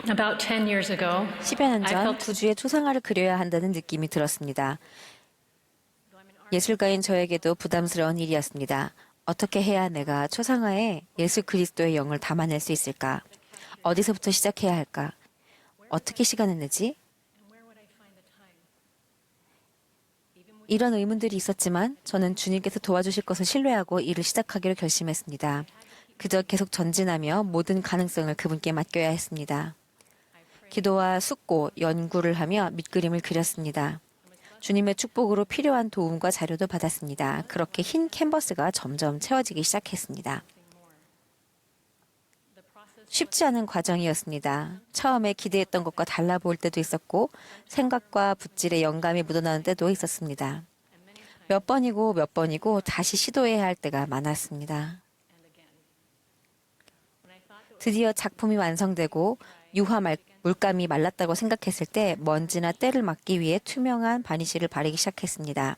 About 10 years ago, 10여 년 I 전 felt 구주의 초상화를 그려야 한다는 느낌이 들었습니다. 예술가인 저에게도 부담스러운 일이었습니다. 어떻게 해야 내가 초상화에 예수 그리스도의 영을 담아낼 수 있을까? 어디서부터 시작해야 할까? 어떻게 시간을 내지? 이런 의문들이 있었지만 저는 주님께서 도와주실 것을 신뢰하고 일을 시작하기로 결심했습니다. 그저 계속 전진하며 모든 가능성을 그분께 맡겨야 했습니다. 기도와 숙고, 연구를 하며 밑그림을 그렸습니다. 주님의 축복으로 필요한 도움과 자료도 받았습니다. 그렇게 흰 캔버스가 점점 채워지기 시작했습니다. 쉽지 않은 과정이었습니다. 처음에 기대했던 것과 달라 보일 때도 있었고 생각과 붓질에 영감이 묻어나는 때도 있었습니다. 몇 번이고 다시 시도해야 할 때가 많았습니다. 드디어 작품이 완성되고 물감이 말랐다고 생각했을 때 먼지나 때를 막기 위해 투명한 바니쉬를 바르기 시작했습니다.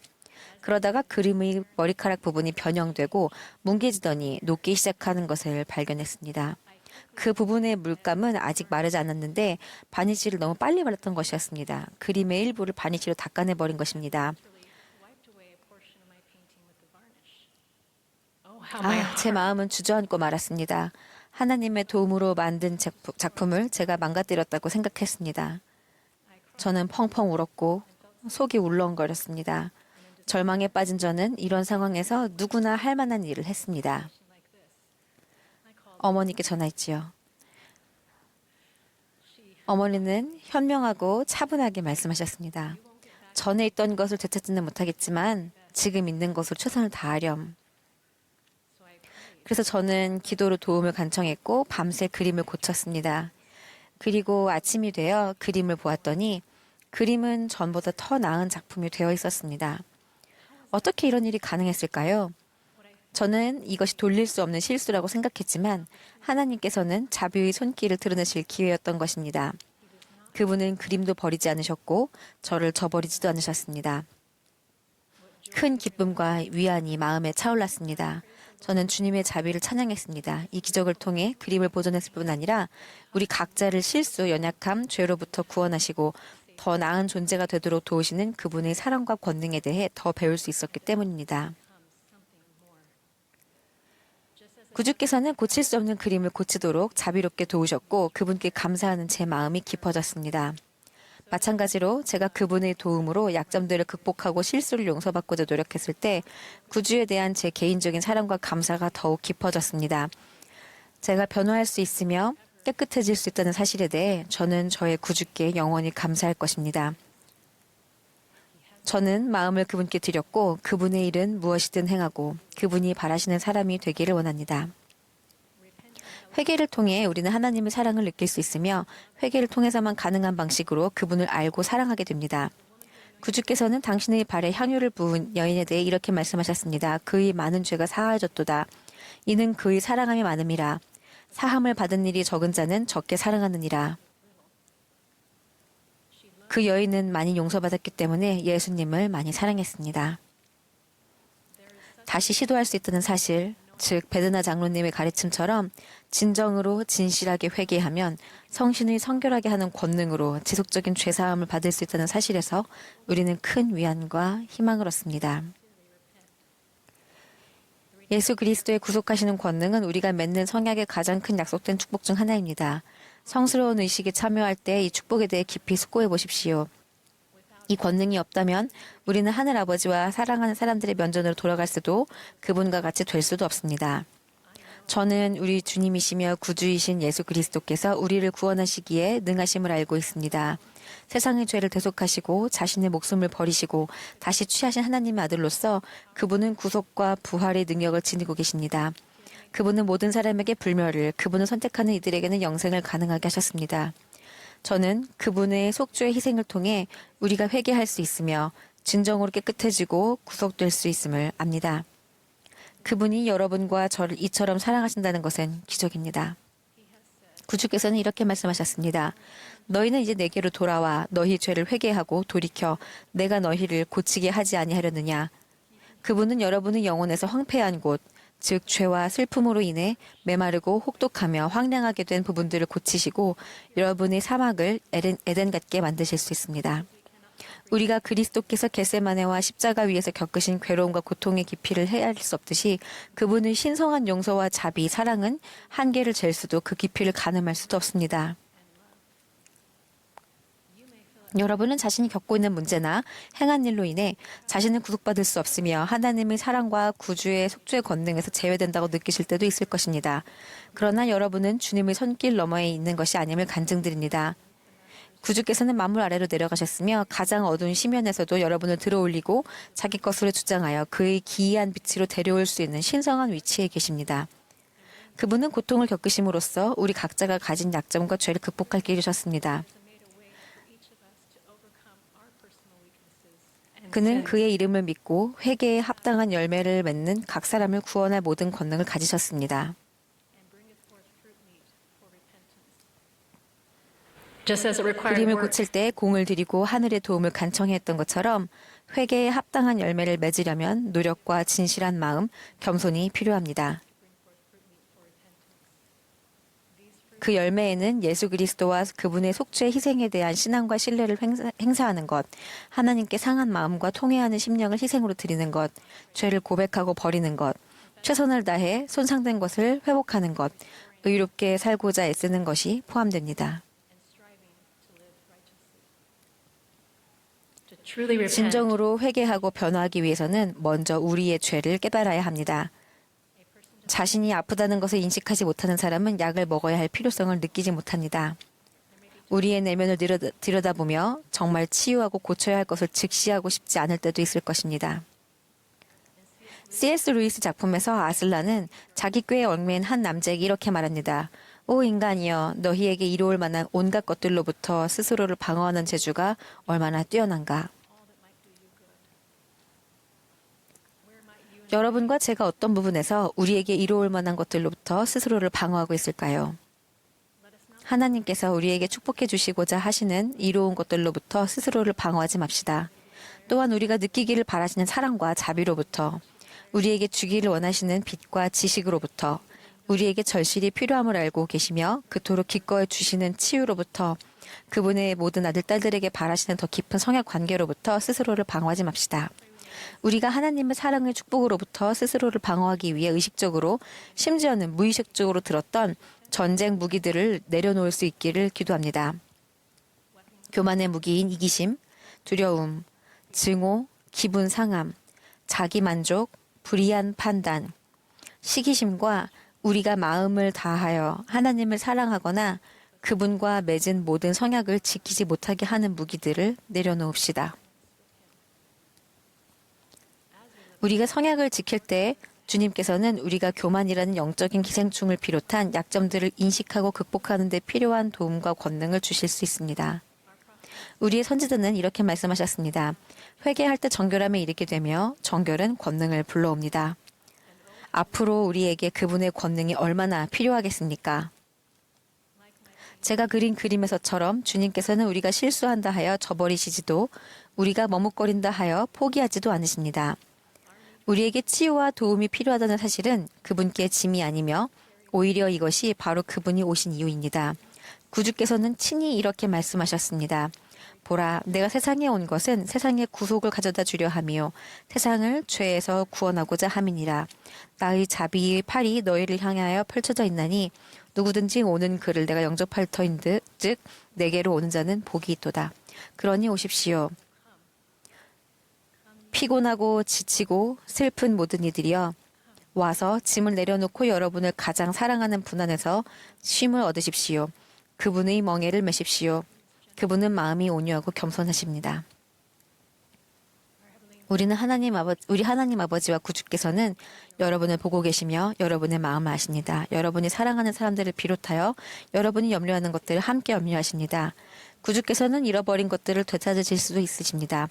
그러다가 그림의 머리카락 부분이 변형되고 뭉개지더니 녹기 시작하는 것을 발견했습니다. 그 부분의 물감은 아직 마르지 않았는데 바니쉬를 너무 빨리 발랐던 것이었습니다. 그림의 일부를 바니쉬로 닦아내버린 것입니다. 제 마음은 주저앉고 말았습니다. 하나님의 도움으로 만든 작품을 제가 망가뜨렸다고 생각했습니다. 저는 펑펑 울었고 속이 울렁거렸습니다. 절망에 빠진 저는 이런 상황에서 누구나 할 만한 일을 했습니다. 어머니께 전화했지요. 어머니는 현명하고 차분하게 말씀하셨습니다. 전에 있던 것을 되찾지는 못하겠지만 지금 있는 것으로 최선을 다하렴. 그래서 저는 기도로 도움을 간청했고 밤새 그림을 고쳤습니다. 그리고 아침이 되어 그림을 보았더니 그림은 전보다 더 나은 작품이 되어 있었습니다. 어떻게 이런 일이 가능했을까요? 저는 이것이 돌릴 수 없는 실수라고 생각했지만 하나님께서는 자비의 손길을 드러내실 기회였던 것입니다. 그분은 그림도 버리지 않으셨고 저를 저버리지도 않으셨습니다. 큰 기쁨과 위안이 마음에 차올랐습니다. 저는 주님의 자비를 찬양했습니다. 이 기적을 통해 그림을 보존했을 뿐 아니라 우리 각자를 실수, 연약함, 죄로부터 구원하시고 더 나은 존재가 되도록 도우시는 그분의 사랑과 권능에 대해 더 배울 수 있었기 때문입니다. 구주께서는 고칠 수 없는 그림을 고치도록 자비롭게 도우셨고 그분께 감사하는 제 마음이 깊어졌습니다. 마찬가지로 제가 그분의 도움으로 약점들을 극복하고 실수를 용서받고자 노력했을 때 구주에 대한 제 개인적인 사랑과 감사가 더욱 깊어졌습니다. 제가 변화할 수 있으며 깨끗해질 수 있다는 사실에 대해 저는 저의 구주께 영원히 감사할 것입니다. 저는 마음을 그분께 드렸고 그분의 일은 무엇이든 행하고 그분이 바라시는 사람이 되기를 원합니다. 회개를 통해 우리는 하나님의 사랑을 느낄 수 있으며 회개를 통해서만 가능한 방식으로 그분을 알고 사랑하게 됩니다. 구주께서는 당신의 발에 향유를 부은 여인에 대해 이렇게 말씀하셨습니다. 그의 많은 죄가 사하여졌도다. 이는 그의 사랑함이 많음이라. 사함을 받은 일이 적은 자는 적게 사랑하느니라. 그 여인은 많이 용서받았기 때문에 예수님을 많이 사랑했습니다. 다시 시도할 수 있다는 사실, 즉 베드나 장로님의 가르침처럼 진정으로 진실하게 회개하면 성신의 성결하게 하는 권능으로 지속적인 죄사함을 받을 수 있다는 사실에서 우리는 큰 위안과 희망을 얻습니다. 예수 그리스도의 구속하시는 권능은 우리가 맺는 성약의 가장 큰 약속된 축복 중 하나입니다. 성스러운 의식에 참여할 때 이 축복에 대해 깊이 숙고해 보십시오. 이 권능이 없다면 우리는 하늘아버지와 사랑하는 사람들의 면전으로 돌아갈 수도 그분과 같이 될 수도 없습니다. 저는 우리 주님이시며 구주이신 예수 그리스도께서 우리를 구원하시기에 능하심을 알고 있습니다. 세상의 죄를 대속하시고 자신의 목숨을 버리시고 다시 취하신 하나님의 아들로서 그분은 구속과 부활의 능력을 지니고 계십니다. 그분은 모든 사람에게 불멸을, 그분을 선택하는 이들에게는 영생을 가능하게 하셨습니다. 저는 그분의 속죄의 희생을 통해 우리가 회개할 수 있으며 진정으로 깨끗해지고 구속될 수 있음을 압니다. 그분이 여러분과 저를 이처럼 사랑하신다는 것은 기적입니다. 구주께서는 이렇게 말씀하셨습니다. 너희는 이제 내게로 돌아와 너희 죄를 회개하고 돌이켜 내가 너희를 고치게 하지 아니하려느냐. 그분은 여러분의 영혼에서 황폐한 곳, 즉 죄와 슬픔으로 인해 메마르고 혹독하며 황량하게 된 부분들을 고치시고 여러분의 사막을 에덴 같게 만드실 수 있습니다. 우리가 그리스도께서 겟세마네와 십자가 위에서 겪으신 괴로움과 고통의 깊이를 헤아릴 수 없듯이 그분의 신성한 용서와 자비, 사랑은 한계를 잴 수도 그 깊이를 가늠할 수도 없습니다. 여러분은 자신이 겪고 있는 문제나 행한 일로 인해 자신을 구속받을 수 없으며 하나님의 사랑과 구주의 속죄의 권능에서 제외된다고 느끼실 때도 있을 것입니다. 그러나 여러분은 주님의 손길 너머에 있는 것이 아님을 간증드립니다. 구주께서는 만물 아래로 내려가셨으며 가장 어두운 시면에서도 여러분을 들어올리고 자기 것으로 주장하여 그의 기이한 빛으로 데려올 수 있는 신성한 위치에 계십니다. 그분은 고통을 겪으심으로써 우리 각자가 가진 약점과 죄를 극복할 길을 주셨습니다. 그는 그의 이름을 믿고 회개에 합당한 열매를 맺는 각 사람을 구원할 모든 권능을 가지셨습니다. 그림을 고칠 때 공을 들이고 하늘의 도움을 간청해 했던 것처럼 회개에 합당한 열매를 맺으려면 노력과 진실한 마음, 겸손이 필요합니다. 그 열매에는 예수 그리스도와 그분의 속죄 희생에 대한 신앙과 신뢰를 행사하는 것, 하나님께 상한 마음과 통회하는 심령을 희생으로 드리는 것, 죄를 고백하고 버리는 것, 최선을 다해 손상된 것을 회복하는 것, 의롭게 살고자 애쓰는 것이 포함됩니다. 진정으로 회개하고 변화하기 위해서는 먼저 우리의 죄를 깨달아야 합니다. 자신이 아프다는 것을 인식하지 못하는 사람은 약을 먹어야 할 필요성을 느끼지 못합니다. 우리의 내면을 들여다보며 정말 치유하고 고쳐야 할 것을 직시하고 싶지 않을 때도 있을 것입니다. C.S. 루이스 작품에서 아슬란은 자기 꾀에 얽매인 한 남자에게 이렇게 말합니다. 오 인간이여, 너희에게 이로울 만한 온갖 것들로부터 스스로를 방어하는 재주가 얼마나 뛰어난가. 여러분과 제가 어떤 부분에서 우리에게 이로울 만한 것들로부터 스스로를 방어하고 있을까요? 하나님께서 우리에게 축복해 주시고자 하시는 이로운 것들로부터 스스로를 방어하지 맙시다. 또한 우리가 느끼기를 바라시는 사랑과 자비로부터, 우리에게 주기를 원하시는 빛과 지식으로부터, 우리에게 절실히 필요함을 알고 계시며 그토록 기꺼이 주시는 치유로부터, 그분의 모든 아들, 딸들에게 바라시는 더 깊은 성약 관계로부터 스스로를 방어하지 맙시다. 우리가 하나님의 사랑의 축복으로부터 스스로를 방어하기 위해 의식적으로, 심지어는 무의식적으로 들었던 전쟁 무기들을 내려놓을 수 있기를 기도합니다. 교만의 무기인 이기심, 두려움, 증오, 기분 상함, 자기만족, 불이한 판단, 시기심과 우리가 마음을 다하여 하나님을 사랑하거나 그분과 맺은 모든 성약을 지키지 못하게 하는 무기들을 내려놓읍시다. 우리가 성약을 지킬 때 주님께서는 우리가 교만이라는 영적인 기생충을 비롯한 약점들을 인식하고 극복하는 데 필요한 도움과 권능을 주실 수 있습니다. 우리의 선지자는 이렇게 말씀하셨습니다. 회개할 때 정결함에 이르게 되며 정결은 권능을 불러옵니다. 앞으로 우리에게 그분의 권능이 얼마나 필요하겠습니까? 제가 그린 그림에서처럼 주님께서는 우리가 실수한다 하여 저버리시지도 우리가 머뭇거린다 하여 포기하지도 않으십니다. 우리에게 치유와 도움이 필요하다는 사실은 그분께 짐이 아니며 오히려 이것이 바로 그분이 오신 이유입니다. 구주께서는 친히 이렇게 말씀하셨습니다. 보라, 내가 세상에 온 것은 세상의 구속을 가져다 주려 함이요 세상을 죄에서 구원하고자 함이니라. 나의 자비의 팔이 너희를 향하여 펼쳐져 있나니 누구든지 오는 그를 내가 영접할 터인 듯 즉 내게로 오는 자는 복이 있도다. 그러니 오십시오. 피곤하고 지치고 슬픈 모든 이들이여 와서 짐을 내려놓고 여러분을 가장 사랑하는 분 안에서 쉼을 얻으십시오. 그분의 멍에를 메십시오. 그분은 마음이 온유하고 겸손하십니다. 우리 하나님 아버지와 구주께서는 여러분을 보고 계시며 여러분의 마음을 아십니다. 여러분이 사랑하는 사람들을 비롯하여 여러분이 염려하는 것들을 함께 염려하십니다. 구주께서는 잃어버린 것들을 되찾으실 수도 있으십니다.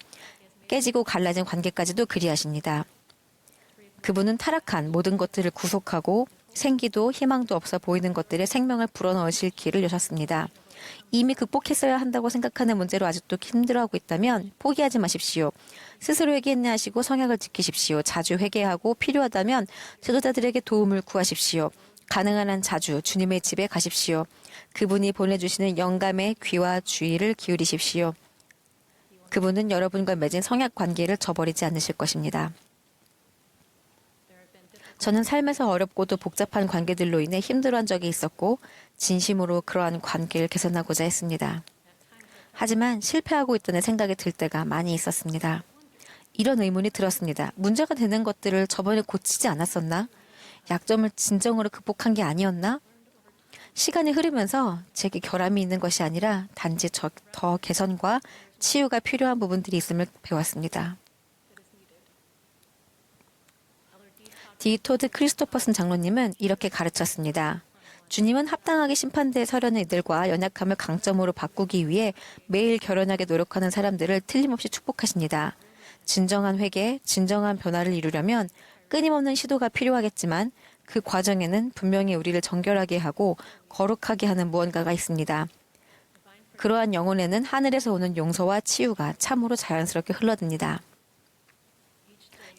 깨지고 갈라진 관계까지도 그리하십니다. 그분은 타락한 모든 것들을 구속하고 생기도 희망도 없어 보이는 것들에 생명을 불어넣으실 길을 여셨습니다. 이미 극복했어야 한다고 생각하는 문제로 아직도 힘들어하고 있다면 포기하지 마십시오. 스스로에게 인내하시고 성약을 지키십시오. 자주 회개하고 필요하다면 지도자들에게 도움을 구하십시오. 가능한 한 자주 주님의 집에 가십시오. 그분이 보내주시는 영감의 귀와 주의를 기울이십시오. 그분은 여러분과 맺은 성약 관계를 저버리지 않으실 것입니다. 저는 삶에서 어렵고도 복잡한 관계들로 인해 힘들어한 적이 있었고 진심으로 그러한 관계를 개선하고자 했습니다. 하지만 실패하고 있다는 생각이 들 때가 많이 있었습니다. 이런 의문이 들었습니다. 문제가 되는 것들을 저번에 고치지 않았었나? 약점을 진정으로 극복한 게 아니었나? 시간이 흐르면서 제게 결함이 있는 것이 아니라 단지 더 개선과 치유가 필요한 부분들이 있음을 배웠습니다. 디토드 크리스토퍼슨 장로님은 이렇게 가르쳤습니다. 주님은 합당하게 심판대에 서려는 이들과 연약함을 강점으로 바꾸기 위해 매일 결연하게 노력하는 사람들을 틀림없이 축복하십니다. 진정한 회개, 진정한 변화를 이루려면 끊임없는 시도가 필요하겠지만 그 과정에는 분명히 우리를 정결하게 하고 거룩하게 하는 무언가가 있습니다. 그러한 영혼에는 하늘에서 오는 용서와 치유가 참으로 자연스럽게 흘러듭니다.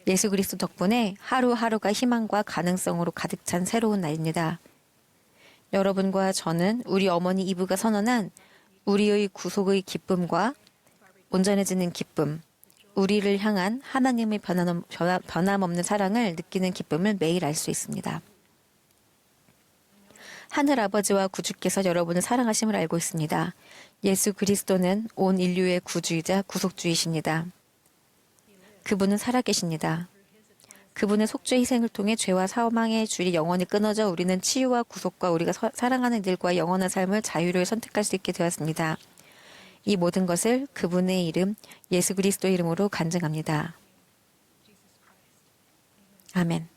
예수 그리스도 덕분에 하루하루가 희망과 가능성으로 가득 찬 새로운 날입니다. 여러분과 저는 우리 어머니 이브가 선언한 우리의 구속의 기쁨과 온전해지는 기쁨, 우리를 향한 하나님의 변함없는 사랑을 느끼는 기쁨을 매일 알 수 있습니다. 하늘 아버지와 구주께서 여러분을 사랑하심을 알고 있습니다. 예수 그리스도는 온 인류의 구주이자 구속주이십니다. 그분은 살아계십니다. 그분의 속죄 희생을 통해 죄와 사망의 줄이 영원히 끊어져 우리는 치유와 구속과 우리가 사랑하는 이들과 영원한 삶을 자유로이 선택할 수 있게 되었습니다. 이 모든 것을 그분의 이름 예수 그리스도의 이름으로 간증합니다. 아멘.